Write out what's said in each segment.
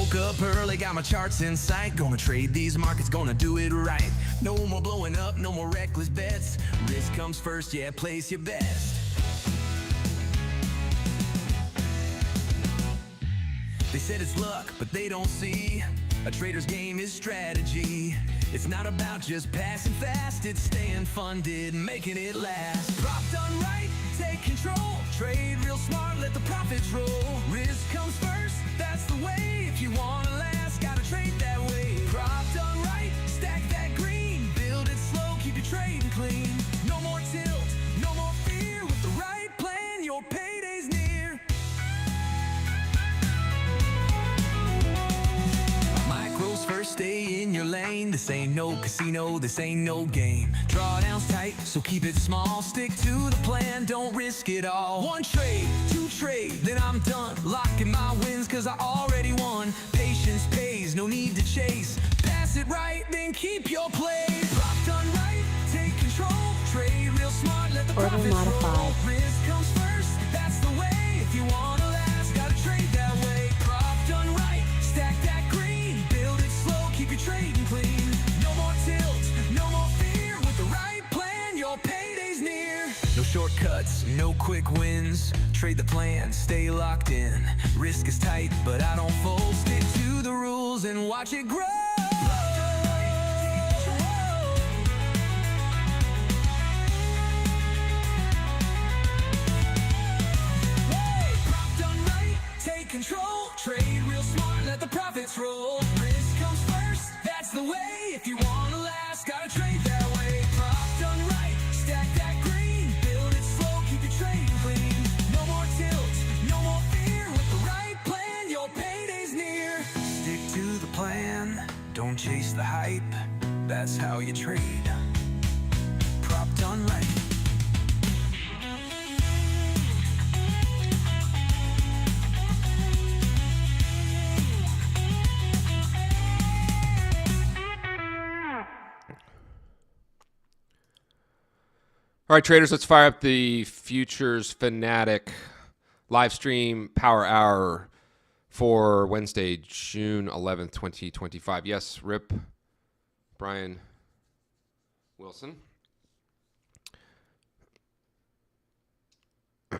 Woke up early, got my charts in sight. Gonna trade these markets, gonna do it right. No more blowing up, no more reckless bets. Risk comes first, yeah, place your best. They said it's luck, but they don't see a trader's game is strategy. It's not about just passing fast, it's staying funded, making it last. Prop done right, take control. Trade real smart, let the profits roll. Risk comes first, that's the way. If you wanna last, gotta trade that way. Prop done right, stack that green. Build it slow, keep your trading clean. No more tilt, no more fear. With the right plan, your payday's near. Micros first, stay in your lane. This ain't no casino, this ain't no game. Drawdowns tight, so keep it small. Stick to the plan, don't risk it all. One trade, two trade, then I'm done. Locking my wins, cause I already won. Patience pays, no need to chase. Pass it right, then keep your place. Prop done right, take control. Trade real smart, let the profits roll. Risk comes first, that's the way. If you wanna last, gotta trade that way. Prop done right, stack that green. Build it slow, keep your trading clean. No more tilt, no more fear. With the right plan, your payday's near. No shortcuts, no quick wins. Trade the plan, stay locked in. Risk is tight, but I don't fold. Stick to the rules and watch it grow. Prop done right, take control. Trade real smart, let the profits roll. Risk comes first, that's the way. If you wanna last, gotta trade that way. Prop done right, stack that green. Build it slow, keep your trading clean. No more tilt, no more fear. With the right plan, your payday's near. Stick to the plan, don't chase the hype. That's how you trade. Prop done right. All right, traders, let's fire up the Futures Fanatic live stream power hour for Wednesday, June 11th, 2025. Yes, Rip, Brian Wilson. I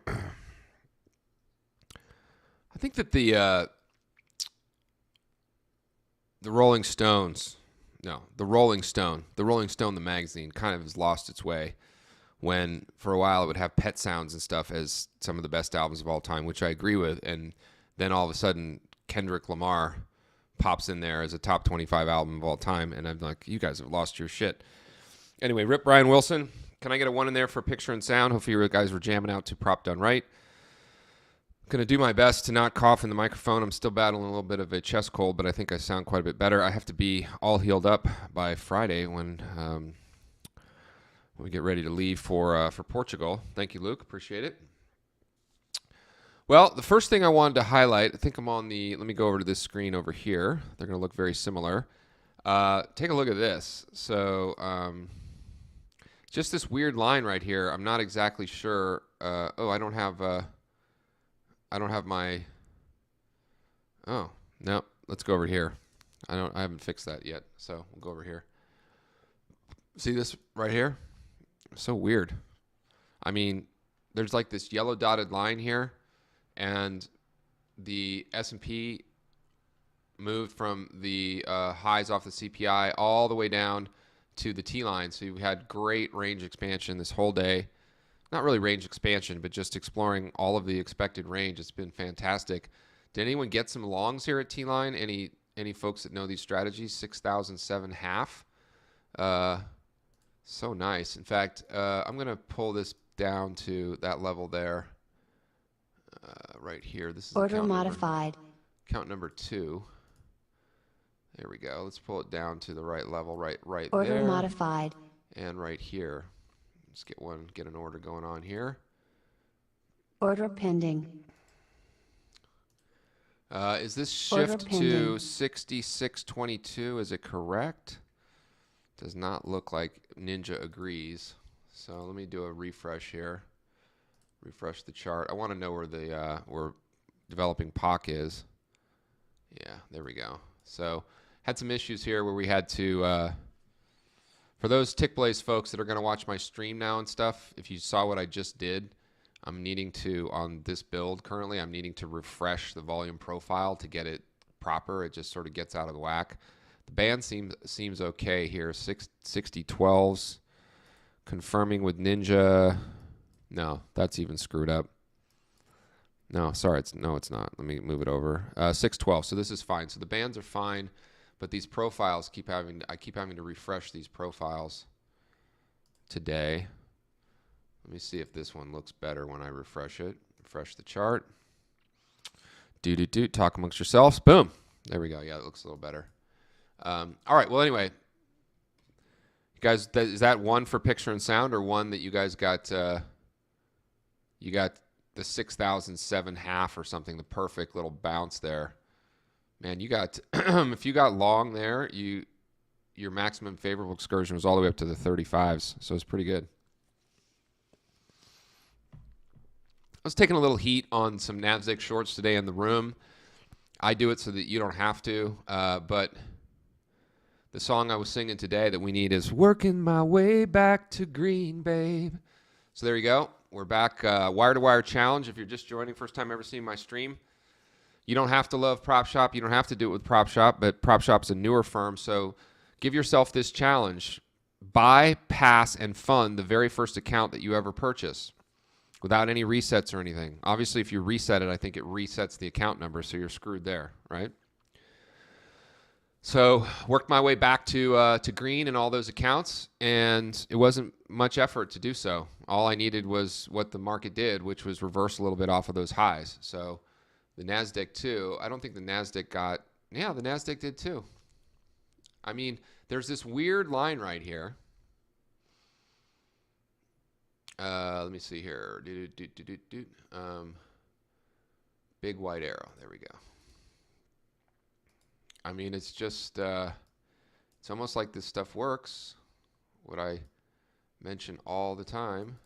think that the Rolling Stone, the magazine, kind of has lost its way. When for a while it would have Pet Sounds and stuff as some of the best albums of all time, which I agree with, and then all of a sudden Kendrick Lamar pops in there as a top 25 album of all time, and I'm like, you guys have lost your shit. Anyway, Rip Brian Wilson, can I get a one in there for picture and sound? Hopefully you guys were jamming out to Prop Done Right. I'm going to do my best to not cough in the microphone. I'm still battling a little bit of a chest cold, but I think I sound quite a bit better. I have to be all healed up by Friday when we get ready to leave for Portugal. Thank you, Luke. Appreciate it. Well, the first thing I wanted to highlight, I think I'm on the, let me go over to this screen over here. They're going to look very similar. Take a look at this. So just this weird line right here. I'm not exactly sure. I don't have my, oh, no, let's go over here. I haven't fixed that yet. So we'll go over here. See this right here? So weird. I mean, there's like this yellow dotted line here, and the S&P moved from the highs off the CPI all the way down to the T line. So we had great range expansion this whole day. Not really range expansion, but just exploring all of the expected range. It's been fantastic. Did anyone get some longs here at T line? Any folks that know these strategies? 6,007.5. So nice. In fact, I'm going to pull this down to that level there, right here. This is order modified. Count number 2. There we go. Let's pull it down to the right level, right order there. Order modified. And right here. Let's get an order going on here. Order pending. Is this shift to 6622? Is it correct? Does not look like Ninja agrees. So let me do a refresh here. Refresh the chart. I want to know where the where developing POC is. Yeah, there we go. So had some issues here where we had to, for those Tickblaze folks that are going to watch my stream now and stuff, if you saw what I just did, I'm needing to, on this build currently, I'm needing to refresh the volume profile to get it proper. It just sort of gets out of the whack. The band seems okay here. 60-12s. Confirming with Ninja. No, that's even screwed up. No, sorry, it's not. Let me move it over. 612. So this is fine. So the bands are fine, but these profiles I keep having to refresh these profiles today. Let me see if this one looks better when I refresh it. Refresh the chart. Talk amongst yourselves. Boom. There we go. Yeah, it looks a little better. All right. Well, anyway, you guys, is that one for picture and sound, or one that you guys got? You got the 6,007.5 or something, the perfect little bounce there. Man, you got if you got long there, your maximum favorable excursion was all the way up to the 35s, so it's pretty good. I was taking a little heat on some NASDAQ shorts today in the room. I do it so that you don't have to, but the song I was singing today that we need is "Working My Way Back to Green, Babe." So there you go. We're back. Wire-to-wire challenge. If you're just joining, first time ever seeing my stream, you don't have to love PropShop. You don't have to do it with PropShop, but PropShop's a newer firm, so give yourself this challenge. Buy, pass, and fund the very first account that you ever purchase without any resets or anything. Obviously, if you reset it, I think it resets the account number, so you're screwed there, right? So worked my way back to green in all those accounts, and it wasn't much effort to do so. All I needed was what the market did, which was reverse a little bit off of those highs. So the NASDAQ too, I don't think the NASDAQ got, yeah, the NASDAQ did too. I mean, there's this weird line right here. Let me see here. Big white arrow. There we go. I mean, it's just, it's almost like this stuff works. What I mention all the time.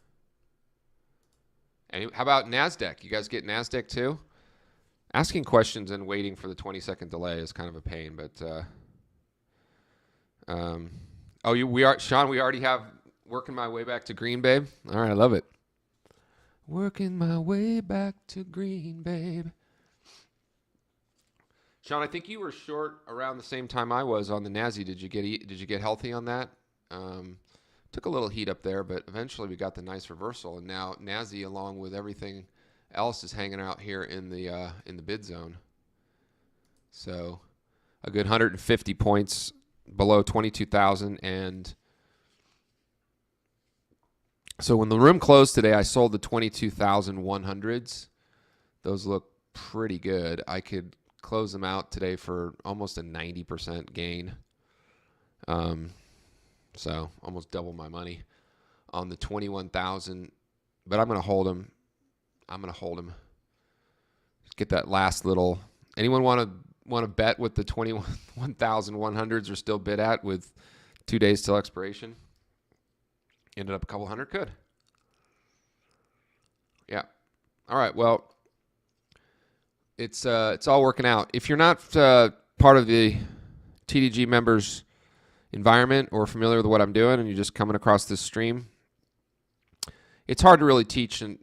And how about NASDAQ? You guys get NASDAQ too? Asking questions and waiting for the 20-second delay is kind of a pain, but, Sean, we already have working my way back to green, babe. All right, I love it. Working my way back to green, babe. Sean, I think you were short around the same time I was on the NASI. Did you get healthy on that? Took a little heat up there, but eventually we got the nice reversal, and now NASI, along with everything else, is hanging out here in the bid zone. So a good 150 points below 22,000, and so when the room closed today, I sold the 22,100s. Those look pretty good. I could close them out today for almost a 90% gain. So almost double my money on the 21,000, but I'm going to hold them. Get that last little. Anyone want to bet what the 21,100s are still bid at with 2 days till expiration? Ended up a couple hundred. Good. Yeah. All right. Well, it's all working out. If you're not part of the TDG members environment or familiar with what I'm doing, and you're just coming across this stream, it's hard to really teach and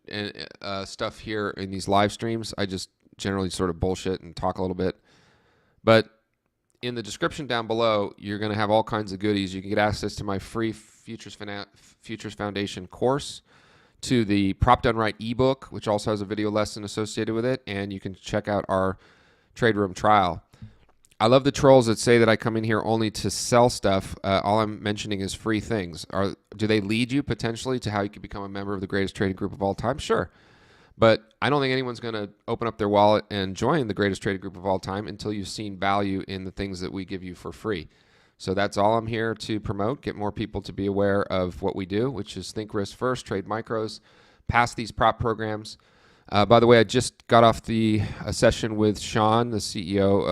stuff here in these live streams. I just generally sort of bullshit and talk a little bit. But in the description down below, you're going to have all kinds of goodies. You can get access to my free Futures Foundation course, to the Prop Done Right ebook, which also has a video lesson associated with it, and you can check out our trade room trial. I love the trolls that say that I come in here only to sell stuff. All I'm mentioning is free things. Do they lead you potentially to how you can become a member of the greatest trading group of all time? Sure. But I don't think anyone's going to open up their wallet and join the greatest trading group of all time until you've seen value in the things that we give you for free. So that's all I'm here to promote, get more people to be aware of what we do, which is think risk first, trade micros, pass these prop programs. By the way, I just got off a session with Sean, the CEO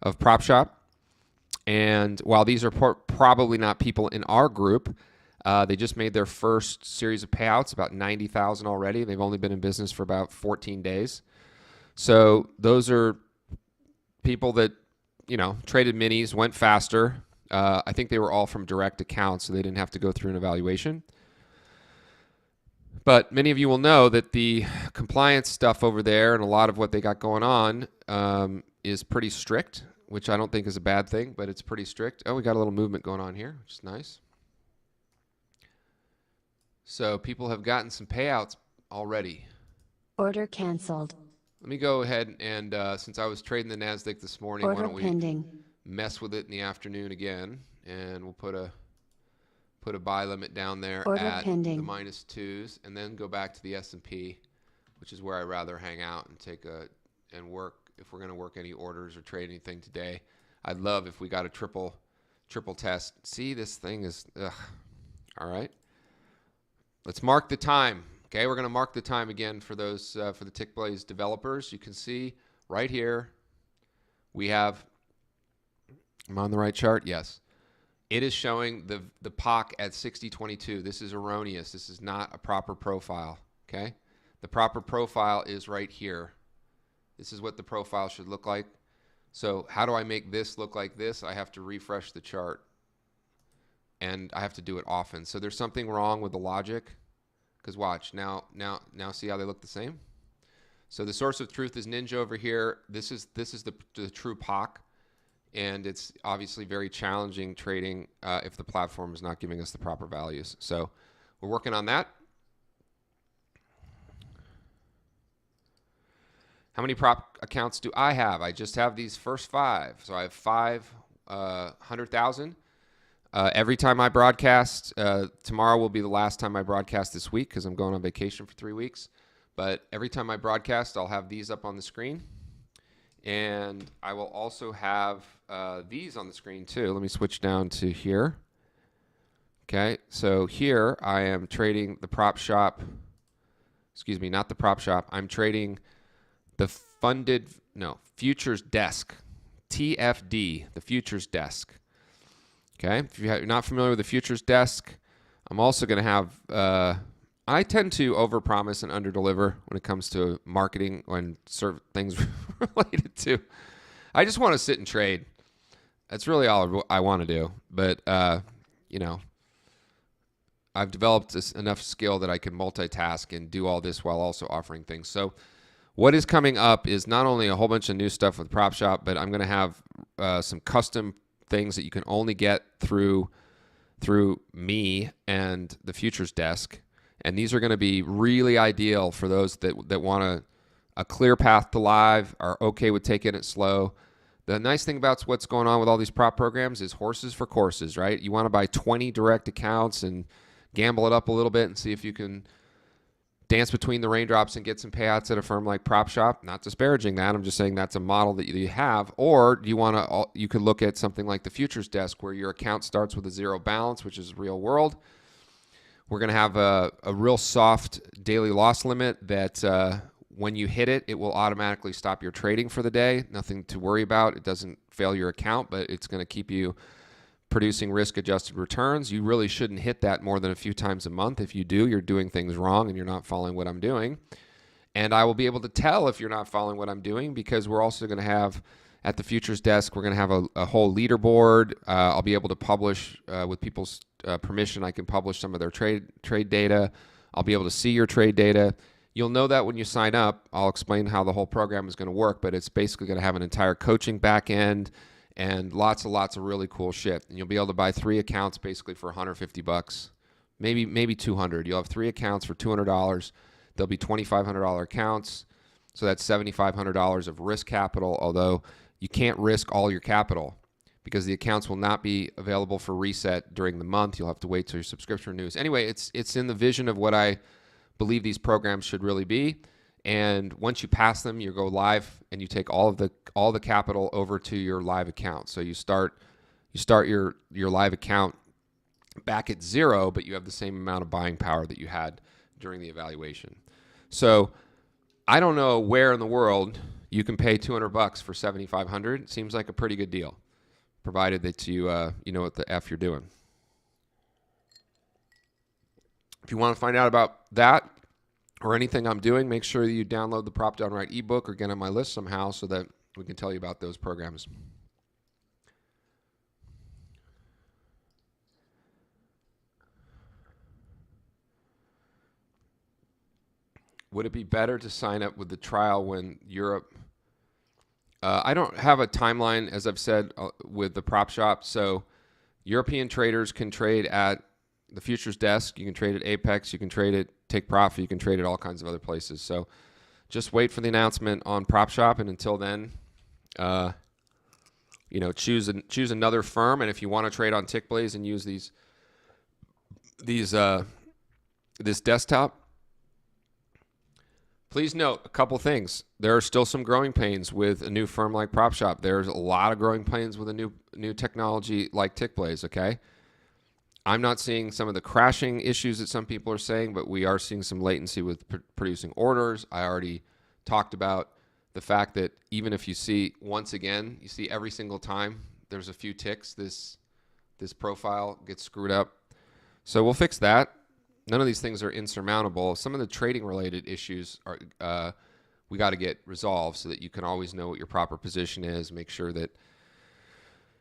of PropShop. And while these are probably not people in our group, they just made their first series of payouts, about 90,000 already. They've only been in business for about 14 days. So those are people that, traded minis went faster. I think they were all from direct accounts, so they didn't have to go through an evaluation. But many of you will know that the compliance stuff over there and a lot of what they got going on is pretty strict, which I don't think is a bad thing, but it's pretty strict. Oh, we got a little movement going on here, which is nice. So people have gotten some payouts already. Order canceled. Let me go ahead and, since I was trading the NASDAQ this morning, why Order don't we pending. mess with it in the afternoon again, and we'll put a buy limit down there Order at pending. the -2s, and then go back to the S&P, which is where I rather hang out and work if we're going to work any orders or trade anything today. I'd love if we got a triple test. See, this thing is all right. Let's mark the time. Okay, we're going to mark the time again for those for the Tickblaze developers. You can see right here we have. Am I on the right chart? Yes. It is showing the POC at 60.22. This is erroneous. This is not a proper profile. Okay, the proper profile is right here. This is what the profile should look like. So how do I make this look like this? I have to refresh the chart, and I have to do it often. So there's something wrong with the logic. Because watch, now see how they look the same? So the source of truth is Ninja over here. This is the true POC, and it's obviously very challenging trading if the platform is not giving us the proper values. So we're working on that. How many prop accounts do I have? I just have these first 5. So I have 500,000. Every time I broadcast, tomorrow will be the last time I broadcast this week because I'm going on vacation for 3 weeks. But every time I broadcast, I'll have these up on the screen. And I will also have these on the screen too. Let me switch down to here. Okay, so here I am trading the PropShop. Excuse me, not the PropShop. I'm trading the futures desk, TFD, the futures desk. Okay, if you're not familiar with the futures desk, I'm also going to have, I tend to overpromise and underdeliver when it comes to marketing and things related to. I just want to sit and trade. That's really all I want to do. But, I've developed enough skill that I can multitask and do all this while also offering things. So what is coming up is not only a whole bunch of new stuff with PropShop, but I'm going to have some custom things that you can only get through me and the futures desk, and these are going to be really ideal for those that want a clear path to live, are okay with taking it slow. The nice thing about what's going on with all these prop programs is horses for courses, right? You want to buy 20 direct accounts and gamble it up a little bit and see if you can dance between the raindrops and get some payouts at a firm like PropShop. Not disparaging that. I'm just saying that's a model that you have. Or do you could look at something like the futures desk where your account starts with a 0 balance, which is real world. We're going to have a real soft daily loss limit that when you hit it, it will automatically stop your trading for the day. Nothing to worry about. It doesn't fail your account, but it's going to keep you producing risk-adjusted returns. You really shouldn't hit that more than a few times a month. If you do, you're doing things wrong and you're not following what I'm doing. And I will be able to tell if you're not following what I'm doing because we're also going to have, at the futures desk, we're going to have a whole leaderboard. I'll be able to publish, with people's permission, I can publish some of their trade data. I'll be able to see your trade data. You'll know that when you sign up. I'll explain how the whole program is going to work, but it's basically going to have an entire coaching back end and lots of really cool shit. And you'll be able to buy 3 accounts basically for $150, maybe 200. You'll have 3 accounts for $200. There'll be $2,500 accounts, so that's $7,500 of risk capital. Although you can't risk all your capital because the accounts will not be available for reset during the month. You'll have to wait till your subscription renews. Anyway, it's in the vision of what I believe these programs should really be. And once you pass them, you go live and you take all the capital over to your live account. So you start your live account back at 0, but you have the same amount of buying power that you had during the evaluation. So I don't know where in the world you can pay $200 for $7,500. It seems like a pretty good deal, provided that you know what the F you're doing. If you want to find out about that or anything I'm doing, make sure that you download the Prop Done Right ebook or get on my list somehow so that we can tell you about those programs. Would it be better to sign up with the trial when Europe? I don't have a timeline, as I've said, with the PropShop. So European traders can trade at the futures desk. You can trade at Apex. You can trade at Take Profit. You can trade at all kinds of other places. So just wait for the announcement on PropShop, and until then, choose another firm. And if you want to trade on Tickblaze and use this desktop, please note a couple things. There are still some growing pains with a new firm like PropShop. There's a lot of growing pains with a new technology like Tickblaze, okay? I'm not seeing some of the crashing issues that some people are saying, but we are seeing some latency with producing orders. I already talked about the fact that even if you see, once again, you see every single time there's a few ticks, this profile gets screwed up. So we'll fix that. None of these things are insurmountable. Some of the trading related issues are we got to get resolved so that you can always know what your proper position is. Make sure that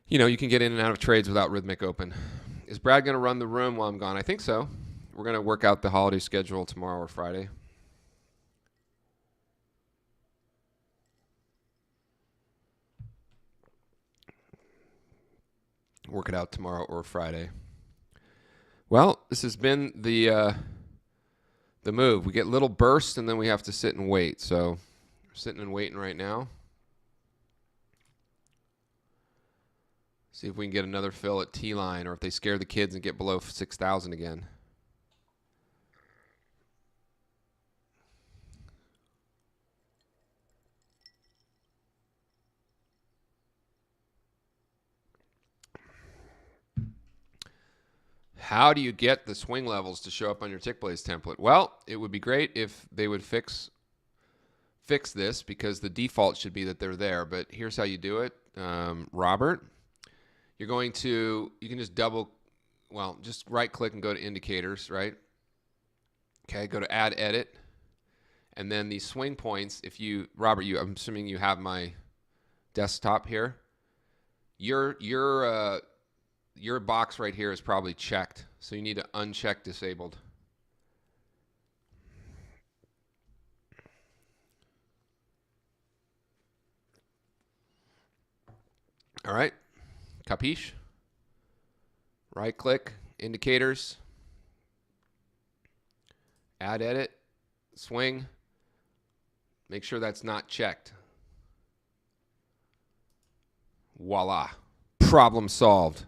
you can get in and out of trades without Rhythmic open. Is Brad going to run the room while I'm gone? I think so. We're going to work out the holiday schedule tomorrow or Friday. Work it out tomorrow or Friday. Well, this has been the move. We get little bursts, and then we have to sit and wait. So we're sitting and waiting right now. See if we can get another fill at T-line, or if they scare the kids and get below 6,000 again. How do you get the swing levels to show up on your Tickblaze template? Well, it would be great if they would fix this, because the default should be that they're there. But here's how you do it, Robert. You can just just right click and go to indicators, right? Okay, go to add edit. And then these swing points, Robert, I'm assuming you have my desktop here. Your box right here is probably checked, so you need to uncheck disabled. All right, capiche? Right click, indicators, add edit, swing. Make sure that's not checked. Voila, problem solved.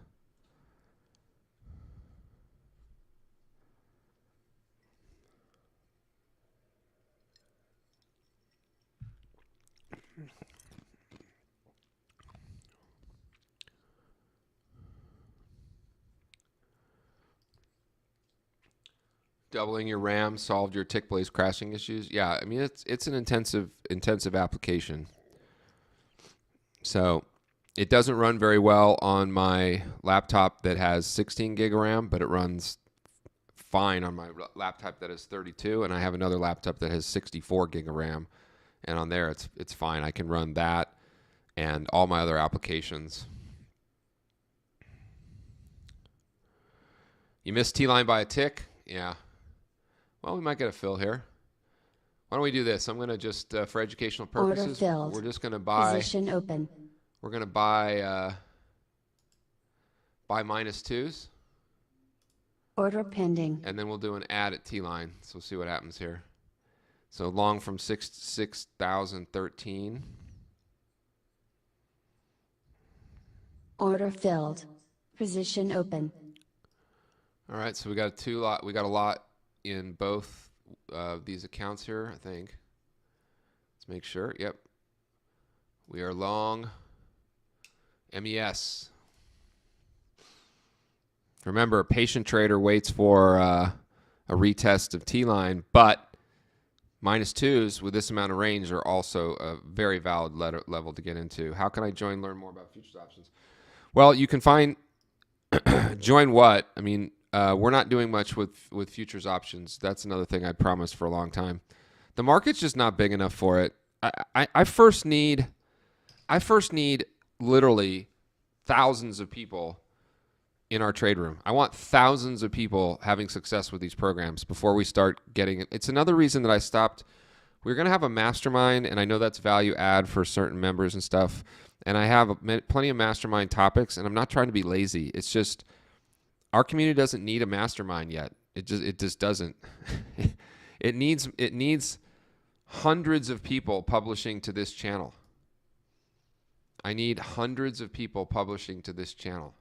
Doubling your RAM solved your Tickblaze crashing issues. Yeah, I mean it's an intensive application. So it doesn't run very well on my laptop that has 16 gig of RAM, but it runs fine on my laptop that has 32, and I have another laptop that has 64 gig of RAM, and on there it's fine. I can run that and all my other applications. You missed T-line by a tick? Yeah. Well, we might get a fill here. Why don't we do this? I'm going to just, for educational purposes, we're just going to buy. Position open. We're going to buy -2s. Order pending. And then we'll do an add at T-line. So we'll see what happens here. So long from 6,013. Order filled. Position open. All right, so we got a lot in both these accounts here, I think. Let's make sure. Yep. We are long MES. Remember, a patient trader waits for a retest of T-line, but -2s with this amount of range are also a very valid level to get into. How can I learn more about futures options? Well, you can find join what? I mean, we're not doing much with futures options. That's another thing I promised for a long time. The market's just not big enough for it. I first need I first need literally thousands of people in our trade room. I want thousands of people having success with these programs before we start getting it. It's another reason that I stopped. We're going to have a mastermind, and I know that's value add for certain members and stuff. And I have plenty of mastermind topics, and I'm not trying to be lazy. It's just our community doesn't need a mastermind yet. It just doesn't. It needs hundreds of people publishing to this channel. I need hundreds of people publishing to this channel.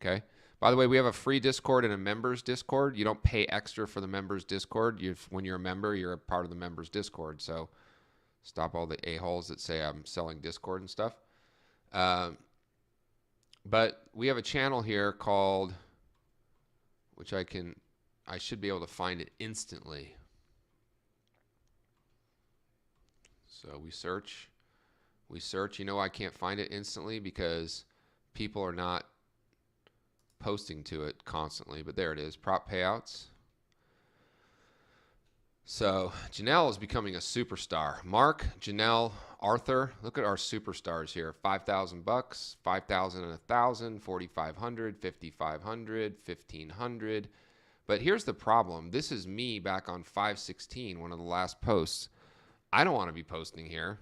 Okay. By the way, we have a free Discord and a members Discord. You don't pay extra for the members Discord. When you're a member, you're a part of the members Discord. So stop all the a-holes that say I'm selling Discord and stuff. But we have a channel here called, which I should be able to find it instantly. So we search. You know I can't find it instantly because people are not posting to it constantly, but there it is, prop payouts. So Janelle is becoming a superstar. Mark, Janelle, Arthur, look at our superstars here. $5,000, $5,000 and $1,000, $4,500, $5,500, $1,500. But here's the problem. This is me back on 5/16, one of the last posts. I don't want to be posting here.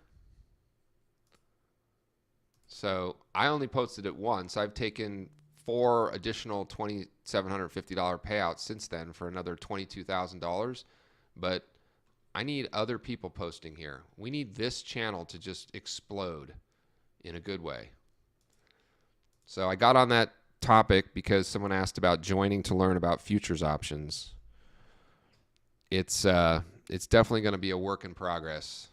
So I only posted it once. I've taken 4 additional $2,750 payouts since then for another $22,000. But I need other people posting here. We need this channel to just explode in a good way. So I got on that topic because someone asked about joining to learn about futures options. It's definitely going to be a work in progress.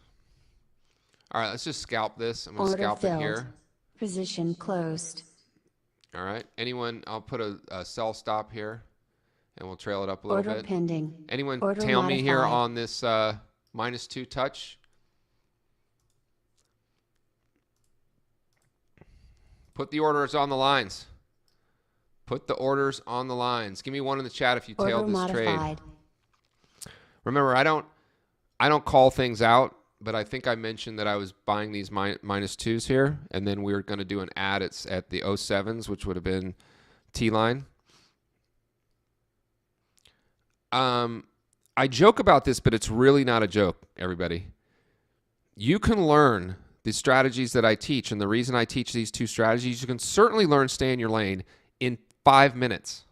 All right, let's just scalp this. I'm going to scalp it here. Position closed. All right. Anyone, I'll put a sell stop here, and we'll trail it up a little Order bit. pending. Anyone Order tail modified. me here on this -2 touch? Put the orders on the lines. Put the orders on the lines. Give me one in the chat if you tailed Order this modified. trade. Remember, I don't call things out, but I think I mentioned that I was buying these -2s here, and then we were going to do an ad at the 07s, which would have been T-line. I joke about this, but it's really not a joke, everybody. You can learn the strategies that I teach, and the reason I teach these 2 strategies, you can certainly learn stay in your lane in 5 minutes.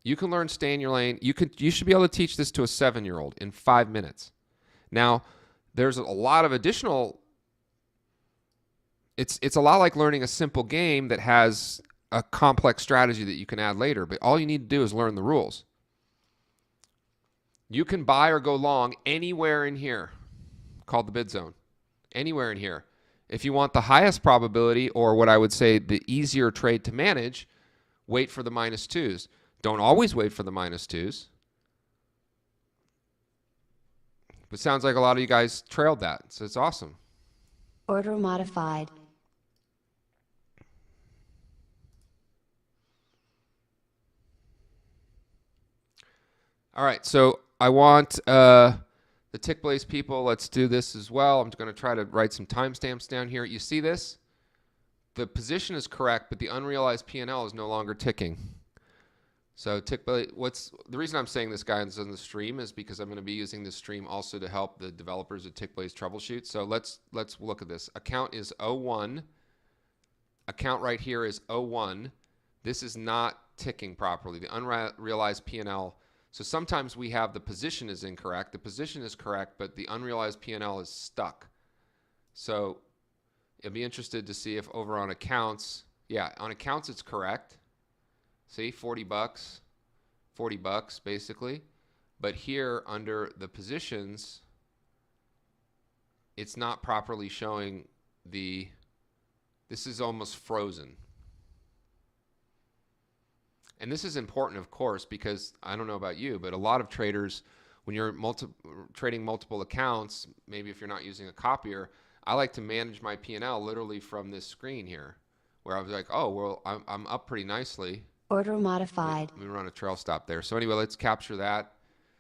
You can learn stay in your lane. You should be able to teach this to a 7-year-old in 5 minutes. Now, there's a lot of additional. It's a lot like learning a simple game that has a complex strategy that you can add later, but all you need to do is learn the rules. You can buy or go long anywhere in here, called the bid zone. Anywhere in here. If you want the highest probability, or what I would say the easier trade to manage, wait for the -2s. Don't always wait for the -2s. But sounds like a lot of you guys trailed that, so it's awesome. Order modified. All right, so I want the Tickblaze people, let's do this as well. I'm going to try to write some timestamps down here. You see this? The position is correct, but the unrealized P&L is no longer ticking. So Tickblaze, the reason I'm saying this, guys, on the stream is because I'm going to be using this stream also to help the developers at Tickblaze troubleshoot. So let's look at this. Account is 01. Account right here is 01. This is not ticking properly. The unrealized P&L. So sometimes we have the position is incorrect. The position is correct, but the unrealized P&L is stuck. So I'd be interested to see if over on accounts, yeah, on accounts it's correct. See, $40, $40 basically. But here under the positions, it's not properly showing this is almost frozen. And this is important, of course, because I don't know about you, but a lot of traders, when you're trading multiple accounts, maybe if you're not using a copier, I like to manage my P&L literally from this screen here, where I was like, oh, well, I'm up pretty nicely. Order modified. Let me run a trail stop there. So anyway, let's capture that.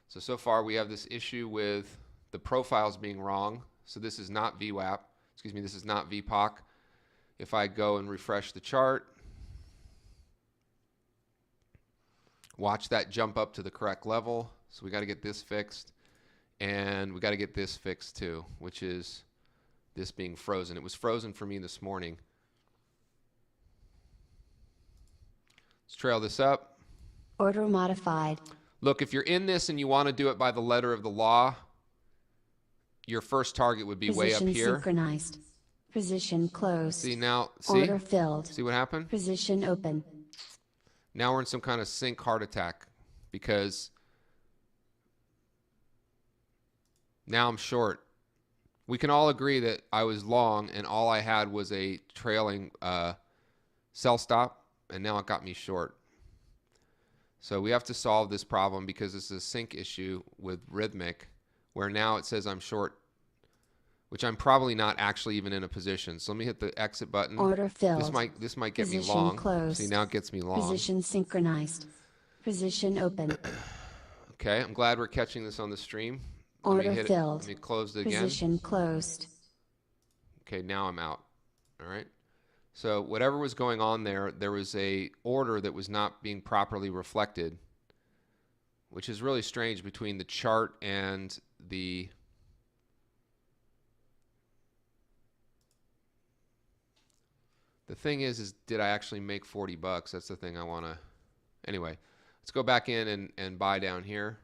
So far we have this issue with the profiles being wrong. So this is not VWAP. Excuse me, this is not VPOC. If I go and refresh the chart, watch that jump up to the correct level. So we got to get this fixed. And we got to get this fixed too, which is this being frozen. It was frozen for me this morning. Let's trail this up. Order modified. Look, if you're in this and you want to do it by the letter of the law, your first target would be way up Position here. synchronized. Position closed. See now, see? Order filled. See what happened? Position open. Now we're in some kind of sync heart attack because now I'm short. We can all agree that I was long and all I had was a trailing sell stop, and now it got me short. So we have to solve this problem because this is a sync issue with Rhythmic, where now it says I'm short, which I'm probably not actually even in a position. So let me hit the exit button. Order filled. This might get me Position long. closed. See, now it gets me long. Position synchronized. Position open. Okay, I'm glad we're catching this on the stream. Order filled. Let me close it again. Position closed. Okay, now I'm out. All right. So whatever was going on there, there was a order that was not being properly reflected, which is really strange between the chart and the thing is did I actually make 40 bucks? That's the thing I want to. Anyway, let's go back in and buy down here.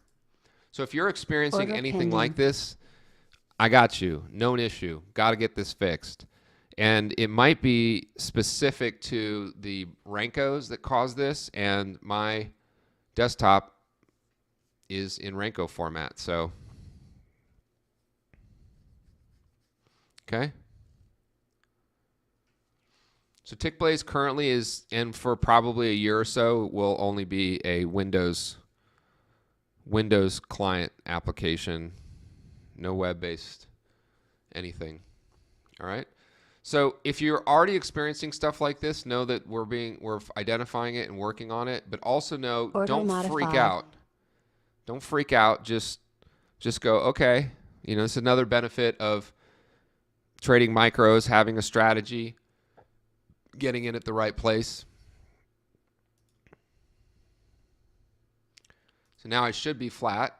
So if you're experiencing Order anything pending. like this, I got you. Known issue. Got to get this fixed. And it might be specific to the Rankos that cause this, and my desktop is in Ranko format. So, okay. So Tickblaze currently is, and for probably a year or so, will only be a Windows client application, no web-based anything. All right. So if you're already experiencing stuff like this, know that we're identifying it and working on it, but also know don't freak out. Don't freak out. Just go, okay. You know, it's another benefit of trading micros, having a strategy, getting in at the right place. So now I should be flat.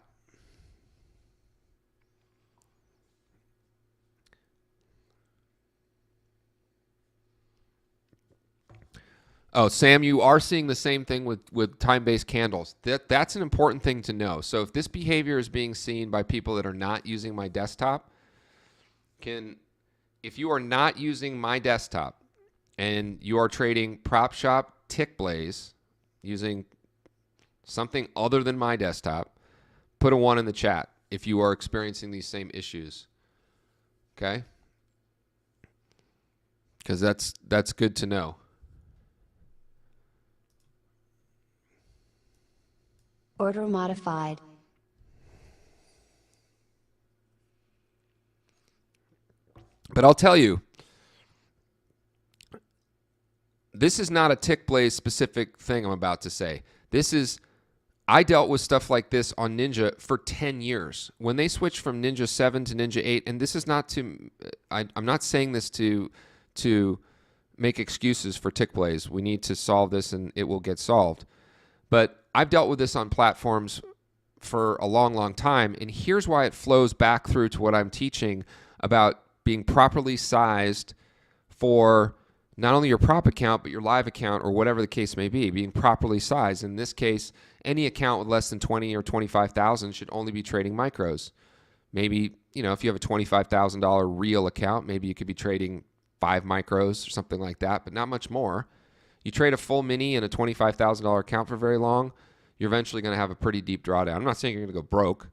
Oh, Sam, you are seeing the same thing with time-based candles. That's an important thing to know. So if this behavior is being seen by people that are not using my desktop, if you are not using my desktop and you are trading PropShop Tickblaze using something other than my desktop, put a 1 in the chat if you are experiencing these same issues. Okay? Because that's good to know. Order modified. But I'll tell you, this is not a Tickblaze specific thing I'm about to say. I dealt with stuff like this on Ninja for 10 years. When they switched from Ninja 7 to Ninja 8, and this is not to, I'm not saying this to make excuses for Tickblaze. We need to solve this and it will get solved. But I've dealt with this on platforms for a long, long time, and here's why it flows back through to what I'm teaching about being properly sized for not only your prop account, but your live account or whatever the case may be, being properly sized. In this case, any account with less than 20 or 25,000 should only be trading micros. Maybe, if you have a $25,000 real account, maybe you could be trading 5 micros or something like that, but not much more. You trade a full mini in a $25,000 account for very long, you're eventually going to have a pretty deep drawdown. I'm not saying you're going to go broke,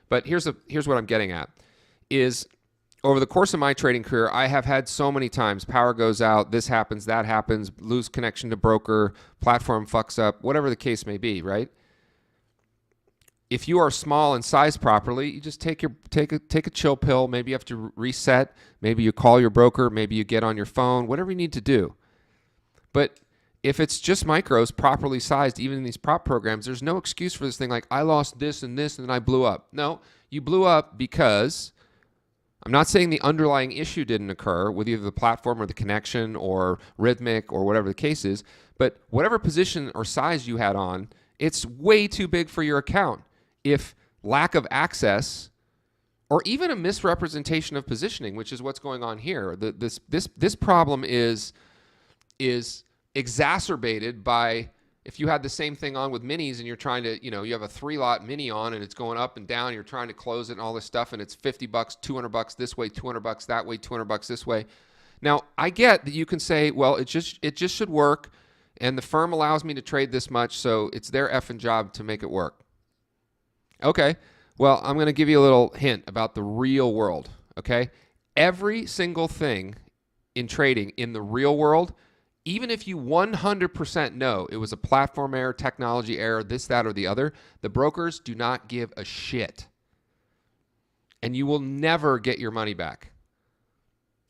but here's what I'm getting at is over the course of my trading career, I have had so many times power goes out, this happens, that happens, lose connection to broker, platform fucks up, whatever the case may be, right? If you are small and sized properly, you just take a chill pill. Maybe you have to reset. Maybe you call your broker. Maybe you get on your phone. Whatever you need to do. But if it's just micros properly sized, even in these prop programs, there's no excuse for this thing like I lost this and then I blew up. No, you blew up because I'm not saying the underlying issue didn't occur with either the platform or the connection or Rhythmic or whatever the case is, but whatever position or size you had on, it's way too big for your account if lack of access or even a misrepresentation of positioning, which is what's going on here. This problem is exacerbated by if you had the same thing on with minis and you're trying to, you have a 3-lot mini on and it's going up and down, you're trying to close it and all this stuff, and it's $50, $200 this way, $200 that way, $200 this way. Now, I get that you can say, well, it just should work, and the firm allows me to trade this much, so it's their effing job to make it work. Okay, well, I'm going to give you a little hint about the real world, okay? Every single thing in trading in the real world, even if you 100% know it was a platform error, technology error, this, that, or the other, the brokers do not give a shit. And you will never get your money back.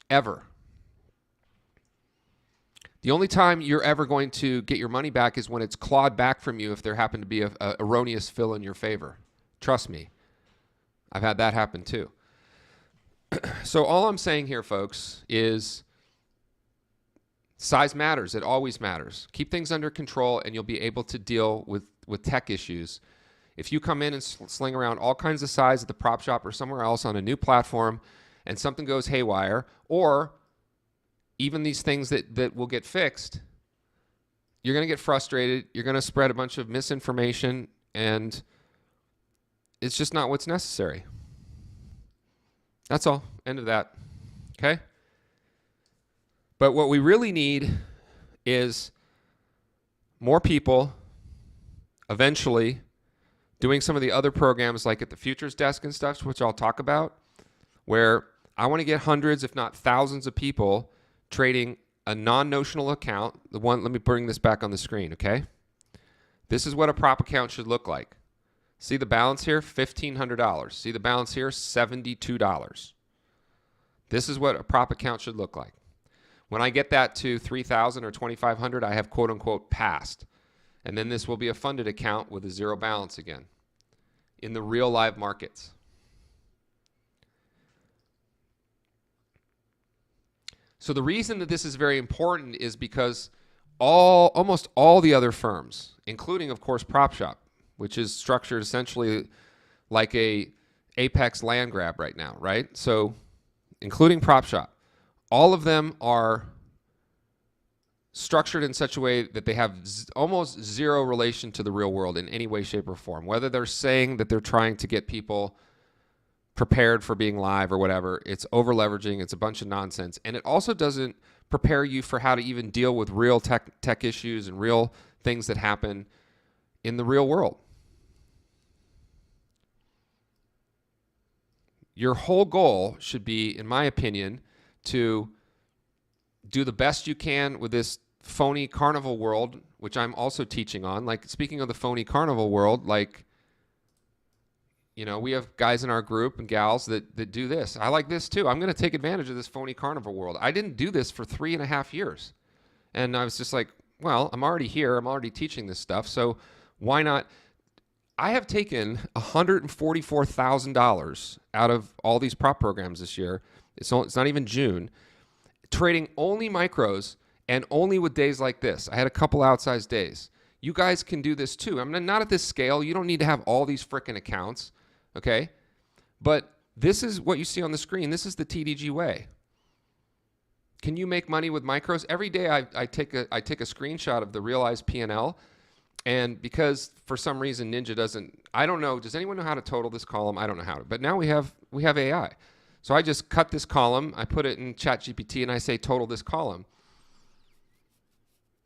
Ever. The only time you're ever going to get your money back is when it's clawed back from you if there happened to be a erroneous fill in your favor. Trust me. I've had that happen too. So all I'm saying here, folks, is size matters. It always matters. Keep things under control and you'll be able to deal with tech issues. If you come in and sling around all kinds of size at the PropShop or somewhere else on a new platform and something goes haywire, or even these things that will get fixed, you're going to get frustrated. You're going to spread a bunch of misinformation, and it's just not what's necessary. That's all. End of that. Okay? But what we really need is more people eventually doing some of the other programs like at the futures desk and stuff, which I'll talk about, where I want to get hundreds, if not thousands of people trading a non-notional account. Let me bring this back on the screen, okay? This is what a prop account should look like. See the balance here? $1,500. See the balance here? $72. This is what a prop account should look like. When I get that to 3,000 or 2,500, I have quote unquote passed. And then this will be a funded account with a zero balance again in the real live markets. So the reason that this is very important is because almost all the other firms, including of course PropShop, which is structured essentially like a apex land grab right now, right? So including PropShop, all of them are structured in such a way that they have almost zero relation to the real world in any way, shape, or form. Whether they're saying that they're trying to get people prepared for being live or whatever, it's over-leveraging, it's a bunch of nonsense. And it also doesn't prepare you for how to even deal with real tech issues and real things that happen in the real world. Your whole goal should be, in my opinion, to do the best you can with this phony carnival world, which I'm also teaching on. Like, speaking of the phony carnival world, like, we have guys in our group and gals that do this. I like this too. I'm going to take advantage of this phony carnival world. I didn't do this for 3.5 years. And I was just like, well, I'm already here. I'm already teaching this stuff. So why not? I have taken $144,000 out of all these prop programs this year. It's not even June. Trading only micros and only with days like this. I had a couple outsized days. You guys can do this too. I'm not at this scale. You don't need to have all these frickin' accounts, okay? But this is what you see on the screen. This is the TDG way. Can you make money with micros? Every day I take a screenshot of the realized P&L, and because for some reason Ninja doesn't, I don't know, does anyone know how to total this column? I don't know how to, but now we have AI. So I just cut this column, I put it in ChatGPT, and I say total this column.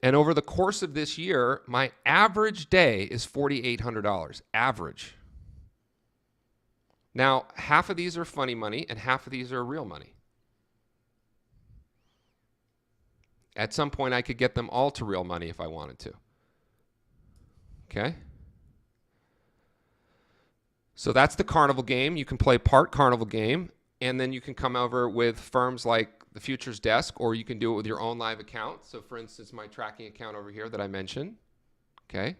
And over the course of this year, my average day is $4,800. Average. Now, half of these are funny money, and half of these are real money. At some point, I could get them all to real money if I wanted to. Okay? So that's the carnival game. You can play part carnival game, and then you can come over with firms like the futures desk, or you can do it with your own live account. So for instance, my tracking account over here that I mentioned. Okay.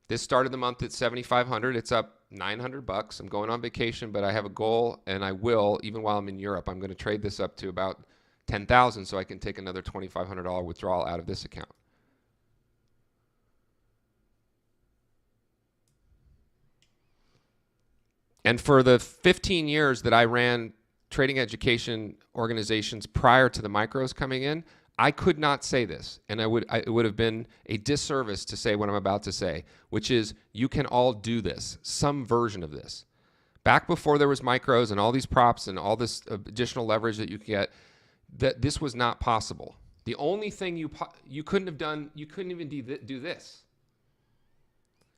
This started the month at 7,500. It's up $900. I'm going on vacation, but I have a goal, and I will, even while I'm in Europe, I'm going to trade this up to about 10,000 so I can take another $2,500 withdrawal out of this account. And for the 15 years that I ran trading education organizations prior to the micros coming in, I could not say this, and it would have been a disservice to say what I'm about to say, which is you can all do this, some version of this. Back before there was micros and all these props and all this additional leverage that you can get, that this was not possible. The only thing you couldn't have done, you couldn't even do this.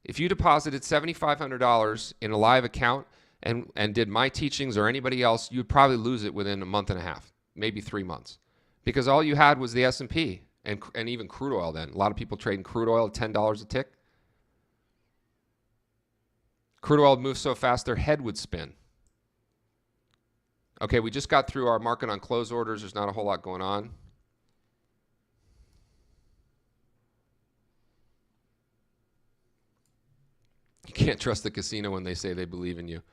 If you deposited $7,500 in a live account and did my teachings or anybody else, you'd probably lose it within a month and a half, maybe 3 months. Because all you had was the S&P and even crude oil then. A lot of people trading crude oil at $10 a tick. Crude oil would move so fast their head would spin. Okay, we just got through our market on close orders. There's not a whole lot going on. You can't trust the casino when they say they believe in you.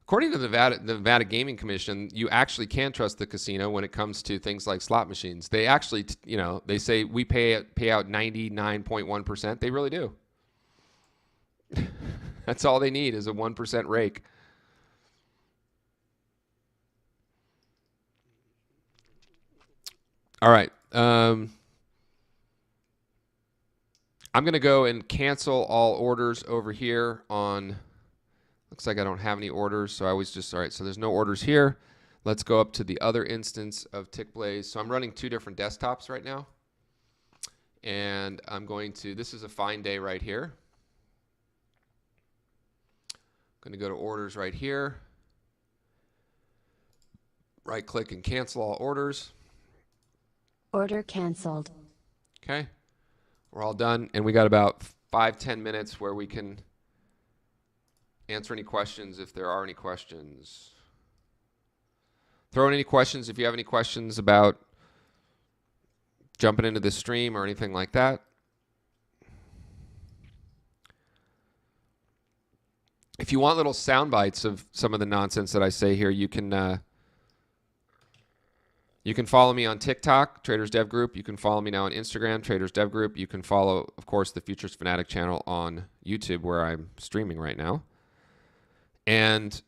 According to the Nevada Gaming Commission, you actually can trust the casino when it comes to things like slot machines. They actually, they say we pay out 99.1%. They really do. That's all they need is a 1% rake. All right. I'm going to go and cancel all orders over here on... Looks like I don't have any orders, so I always just, all right, so there's no orders here. Let's go up to the other instance of Tickblaze. So I'm running 2 different desktops right now. And I'm going to, this is a fine day right here. I'm going to go to orders right here. Right click and cancel all orders. Order canceled. Okay. We're all done. And we got about 5-10 minutes where we can answer any questions if there are any questions. Throw in any questions if you have any questions about jumping into this stream or anything like that. If you want little sound bites of some of the nonsense that I say here, you can follow me on TikTok, Traders Dev Group. You can follow me now on Instagram, Traders Dev Group. You can follow, of course, the Futures Fanatic channel on YouTube where I'm streaming right now. And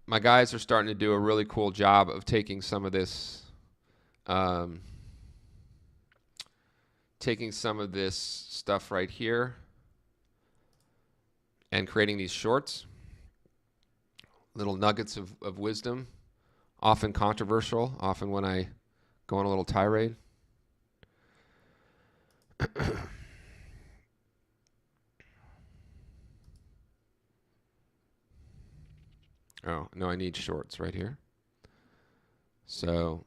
my guys are starting to do a really cool job of taking some of this, stuff right here and creating these shorts, little nuggets of wisdom, often controversial, often when I go on a little tirade. Oh, no, I need shorts right here. So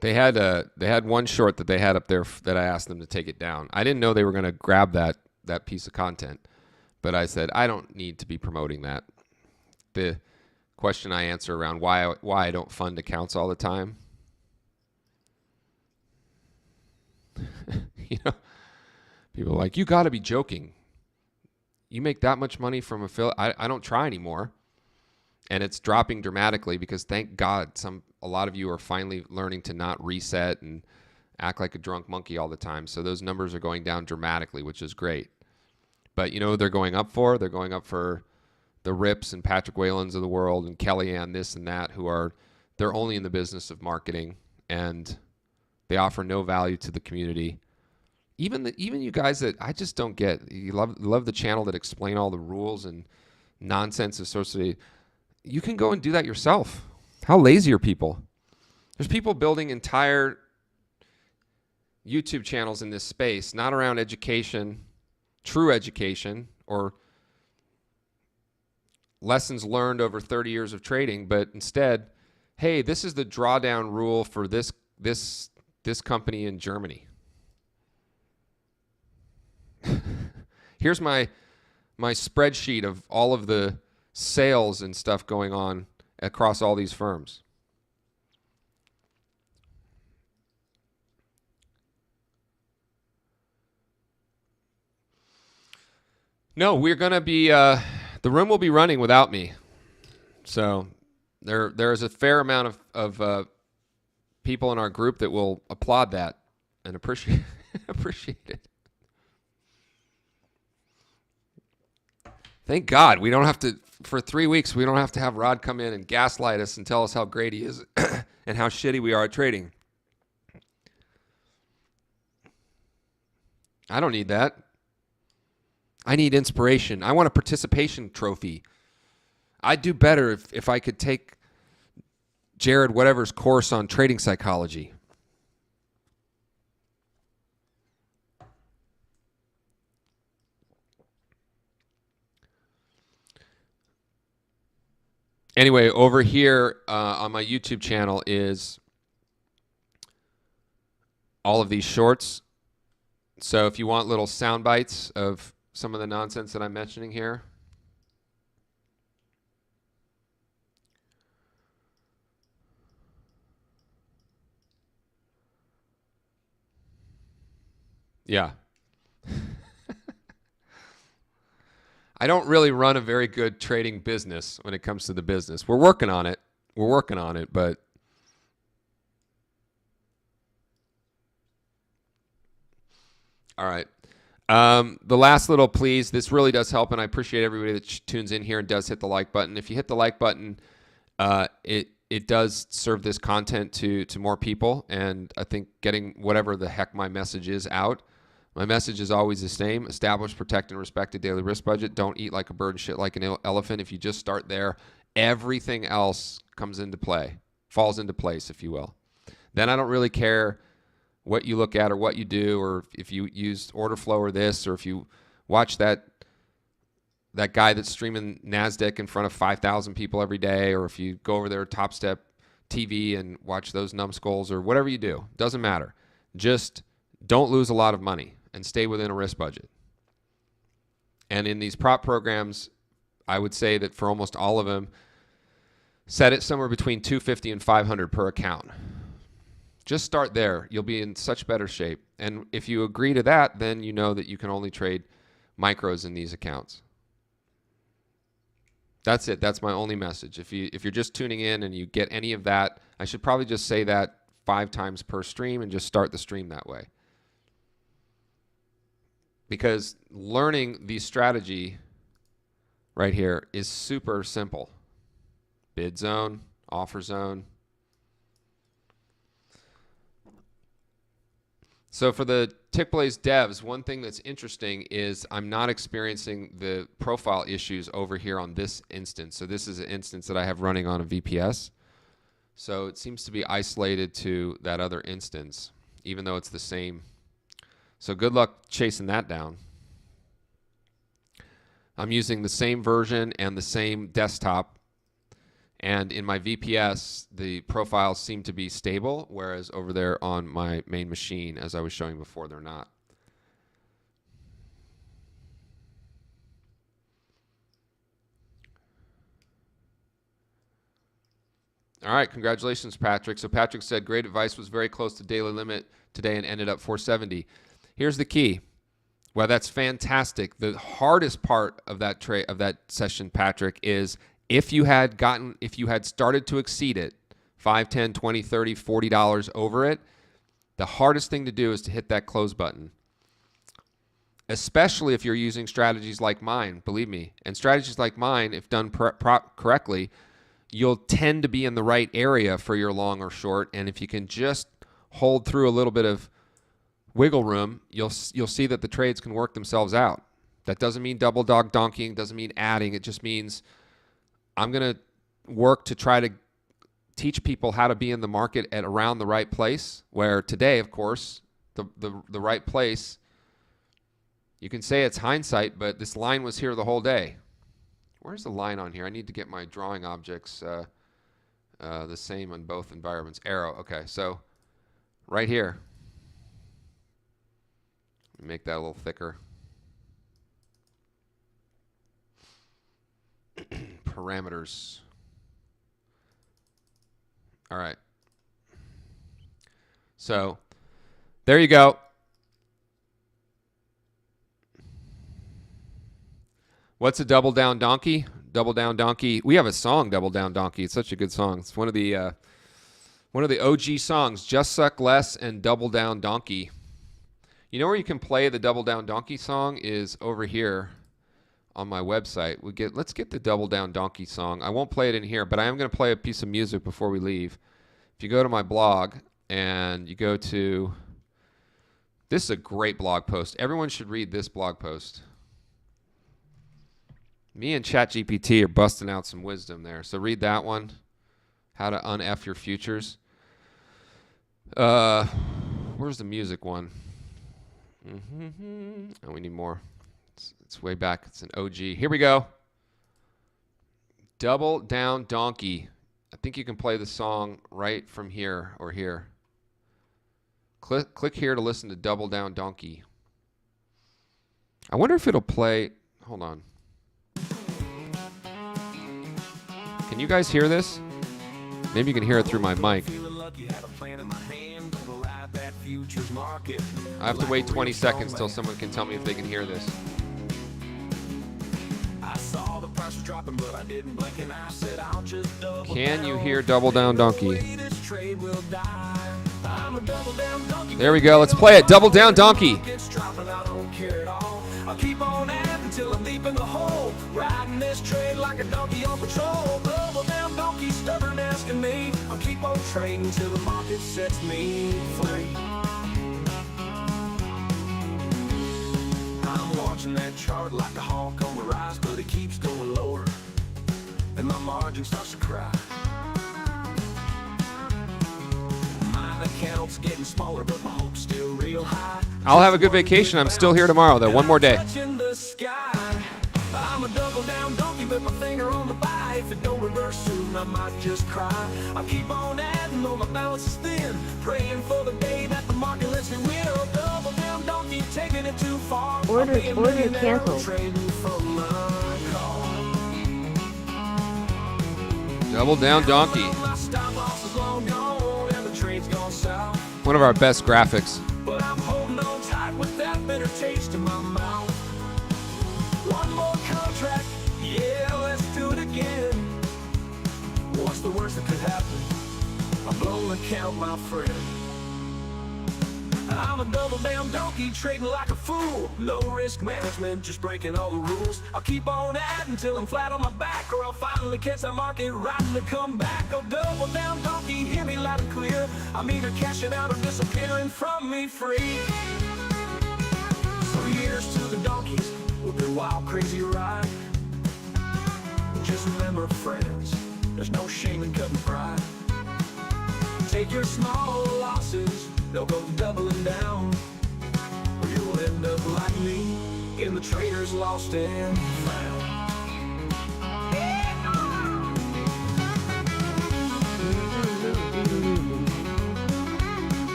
they had one short that they had up there that I asked them to take it down. I didn't know they were going to grab that piece of content, but I said I don't need to be promoting that. The question I answer around why I don't fund accounts all the time. People are like, you got to be joking. You make that much money from affiliate. I don't try anymore. And it's dropping dramatically because thank God a lot of you are finally learning to not reset and act like a drunk monkey all the time. So those numbers are going down dramatically, which is great. But you know what they're going up for? They're going up for the Rips and Patrick Whalens of the world and Kellyanne this and that they're only in the business of marketing and they offer no value to the community. Even you guys that I just don't get. You love the channel that explain all the rules and nonsense associated. You can go and do that yourself. How lazy are people? There's people building entire YouTube channels in this space, not around education, true education, or lessons learned over 30 years of trading, but instead, hey, this is the drawdown rule for this company in Germany. Here's my spreadsheet of all of the sales and stuff going on across all these firms. No, we're going to be, the room will be running without me. So there is a fair amount of people in our group that will applaud that and appreciate appreciate it. Thank God we don't have to, for 3 weeks, we don't have to have Rod come in and gaslight us and tell us how great he is and how shitty we are at trading. I don't need that. I need inspiration. I want a participation trophy. I'd do better if I could take Jared whatever's course on trading psychology. Anyway, over here on my YouTube channel is all of these shorts. So if you want little sound bites of some of the nonsense that I'm mentioning here. Yeah. I don't really run a very good trading business when it comes to the business. We're working on it. We're working on it, but all right. The last little please, this really does help, and I appreciate everybody that tunes in here and does hit the like button. If you hit the like button, it does serve this content to more people, and I think getting whatever the heck my message is out. My message is always the same. Establish, protect, and respect a daily risk budget. Don't eat like a bird and shit like an elephant. If you just start there, everything else comes into play, falls into place, if you will. Then I don't really care what you look at or what you do, or if you use order flow or this, or if you watch that guy that's streaming NASDAQ in front of 5,000 people every day, or if you go over there Top Step TV and watch those numbskulls, or whatever you do. Doesn't matter. Just don't lose a lot of money and stay within a risk budget. And in these prop programs, I would say that for almost all of them, set it somewhere between $250 and $500 per account. Just start there. You'll be in such better shape. And if you agree to that, then you know that you can only trade micros in these accounts. That's it. That's my only message. If you're just tuning in and you get any of that, I should probably just say that 5 times per stream and just start the stream that way. Because learning the strategy right here is super simple. Bid zone, offer zone. So for the Tickblaze devs, one thing that's interesting is I'm not experiencing the profile issues over here on this instance. So this is an instance that I have running on a VPS. So it seems to be isolated to that other instance, even though it's the same. So good luck chasing that down. I'm using the same version and the same desktop. And in my VPS, the profiles seem to be stable, whereas over there on my main machine, as I was showing before, they're not. All right, congratulations, Patrick. So Patrick said, great advice, was very close to daily limit today and ended up 470. Here's the key. Well, that's fantastic. The hardest part of that trade of that session, Patrick, is if you had started to exceed it, $5, $10, $20, $30, $40 over it, the hardest thing to do is to hit that close button. Especially if you're using strategies like mine, believe me. And strategies like mine, if done correctly, you'll tend to be in the right area for your long or short. And if you can just hold through a little bit of wiggle room, you'll see that the trades can work themselves out. That doesn't mean double dog donkeying, doesn't mean adding. It just means I'm going to work to try to teach people how to be in the market at around the right place, where today, of course, the right place, you can say it's hindsight, but this line was here the whole day. Where's the line on here? I need to get my drawing objects the same on both environments. Arrow. Okay, so right here. Make that a little thicker. Parameters. All right. So there you go. What's a double down donkey? Double down donkey. We have a song, Double Down Donkey. It's such a good song. It's one of the OG songs. Just Suck Less and Double Down Donkey. You know where you can play the Double Down Donkey song is over here on my website. Let's get the Double Down Donkey song. I won't play it in here, but I am going to play a piece of music before we leave. If you go to my blog and you go to, this is a great blog post. Everyone should read this blog post. Me and ChatGPT are busting out some wisdom there. So read that one. How to un-F your futures. Where's the music one? Oh, we need more. It's way back. It's an OG. Here we go. Double Down Donkey. I think you can play the song right from here or here. Click here to listen to Double Down Donkey. I wonder if it'll play. Hold on. Can you guys hear this? Maybe you can hear it through my mic. I have to wait 20 seconds till someone can tell me if they can hear this. Can you hear Double Down Donkey? There we go. Let's play it. Double Down Donkey. I'll keep on at until I'm deep in the hole, riding this trade like a donkey on patrol. Double down donkey, stubborn asking me. I'll keep on trading till the market sets me free. I'm watching that chart like a hawk on the rise, but it keeps going lower, and my margin starts to cry. My account's getting smaller, but my hope's still real high. I'll have a good vacation. I'm still here tomorrow, though. One more day. I'm a double down donkey, but my finger on the buy. If it don't reverse soon, I might just cry. I'll keep on adding, though my balance is thin, praying for the day that the market lets me win. Oh, double down donkey, taking it too far. Order canceled. Double down donkey. One of our best graphics. But I'm holding on tight with that bitter taste in my mouth. One more contract, yeah, let's do it again. What's the worst that could happen? A blown account, my friend. I'm a double down donkey, trading like a fool. Low risk management, just breaking all the rules. I'll keep on adding until I'm flat on my back, or I'll finally catch that market riding the comeback. Oh, double down donkey, hear me loud and clear. I'm either cashing out or disappearing from me free. So here's to the donkeys with their wild, crazy ride. Just remember, friends, there's no shame in cutting pride. Take your small losses, they'll go doubling down, or you'll end up like me, in the traders lost and found.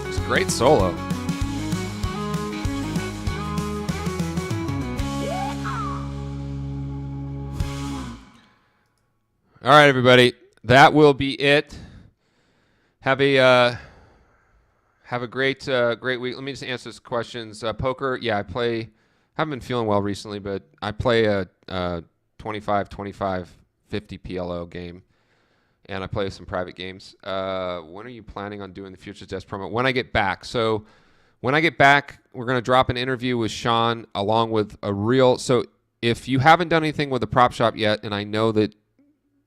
It's a great solo. All right, everybody. That will be it. Have a great week. Let me just answer some questions. Poker, yeah, I play. Haven't been feeling well recently, but I play a 25, 25, 50 PLO game, and I play some private games. When are you planning on doing the Futures Desk promo? When I get back. So when I get back, we're going to drop an interview with Sean along with a real. So if you haven't done anything with the PropShop yet, and I know that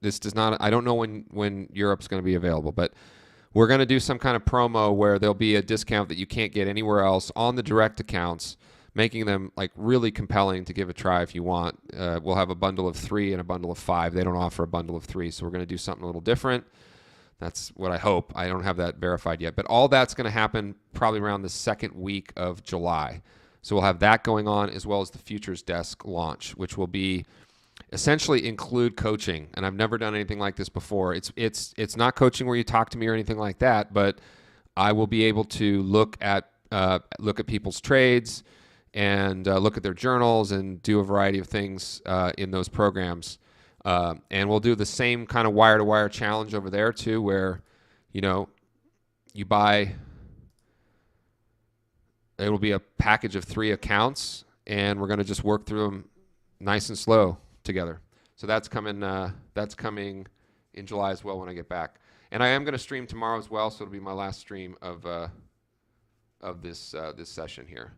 this does not, I don't know when Europe's going to be available, but we're going to do some kind of promo where there'll be a discount that you can't get anywhere else on the direct accounts, making them like really compelling to give a try if you want. We'll have a bundle of 3 and a bundle of 5. They don't offer a bundle of 3, so we're going to do something a little different. That's what I hope. I don't have that verified yet, but all that's going to happen probably around the second week of July. So we'll have that going on as well as the Futures Desk launch, which will be essentially include coaching. And I've never done anything like this before. It's not coaching where you talk to me or anything like that, but I will be able to look at people's trades and look at their journals and do a variety of things in those programs. And we'll do the same kind of wire-to-wire challenge over there too, where, you know, you buy, it'll be a package of 3 accounts, and we're going to just work through them nice and slow together. So that's coming in July as well when I get back. And I am going to stream tomorrow as well, so it'll be my last stream of this session here.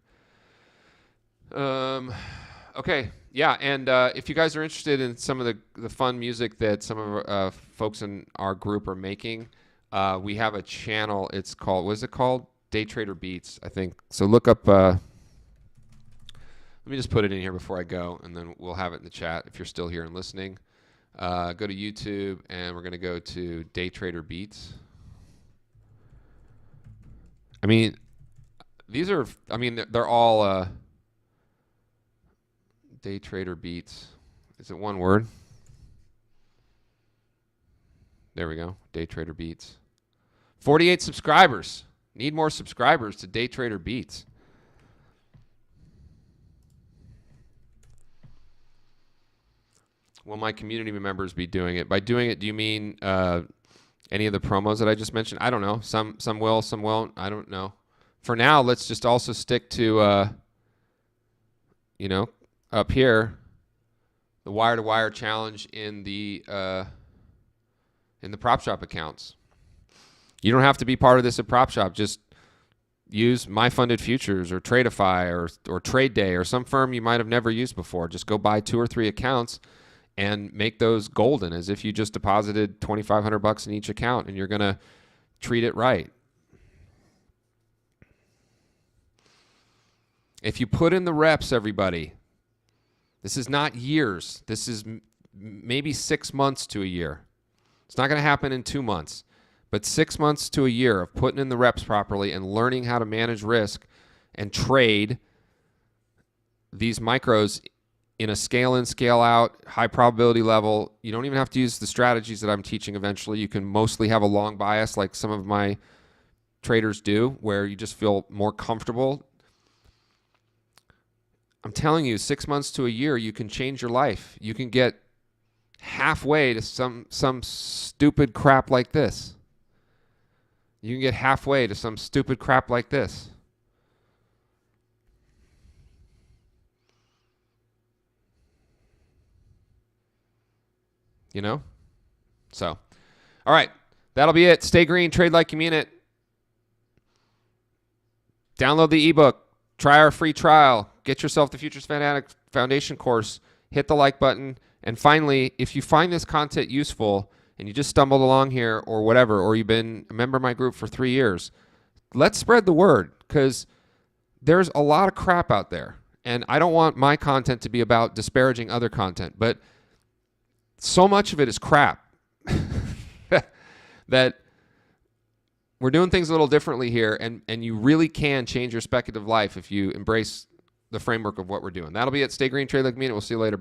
Okay, yeah, and if you guys are interested in some of the fun music that some of our folks in our group are making, we have a channel. It's called, what is it called? Day Trader Beats, I think. So look up, let me just put it in here before I go, and then we'll have it in the chat if you're still here and listening. Go to YouTube, and we're going to go to Day Trader Beats. I mean, these are, I mean, they're all Day Trader Beats. Is it one word? There we go. Day Trader Beats. 48 subscribers. Need more subscribers to Day Trader Beats. Will my community members be doing it? By doing it, do you mean any of the promos that I just mentioned? I don't know. Some will, some won't. I don't know. For now, let's just also stick to, you know, up here, the wire-to-wire challenge in the PropShop accounts. You don't have to be part of this at PropShop. Just use My Funded Futures or Tradeify or Trade Day or some firm you might have never used before. Just go buy 2 or 3 accounts and make those golden as if you just deposited $2,500 in each account, and you're going to treat it right. If you put in the reps, everybody, this is not years. This is maybe 6 months to a year. It's not going to happen in 2 months, but 6 months to a year of putting in the reps properly and learning how to manage risk and trade these micros in a scale in, scale out, high probability level. You don't even have to use the strategies that I'm teaching eventually. You can mostly have a long bias like some of my traders do, where you just feel more comfortable. I'm telling you, 6 months to a year, you can change your life. You can get halfway to some stupid crap like this. You can get halfway to some stupid crap like this. You know? So, all right. That'll be it. Stay green. Trade like you mean it. Download the ebook. Try our free trial. Get yourself the Futures Fanatic Foundation course. Hit the like button. And finally, if you find this content useful and you just stumbled along here or whatever, or you've been a member of my group for 3 years, let's spread the word, because there's a lot of crap out there. And I don't want my content to be about disparaging other content, but so much of it is crap that we're doing things a little differently here, and you really can change your speculative life if you embrace the framework of what we're doing. That'll be it. Stay green, trade like me, and we'll see you later.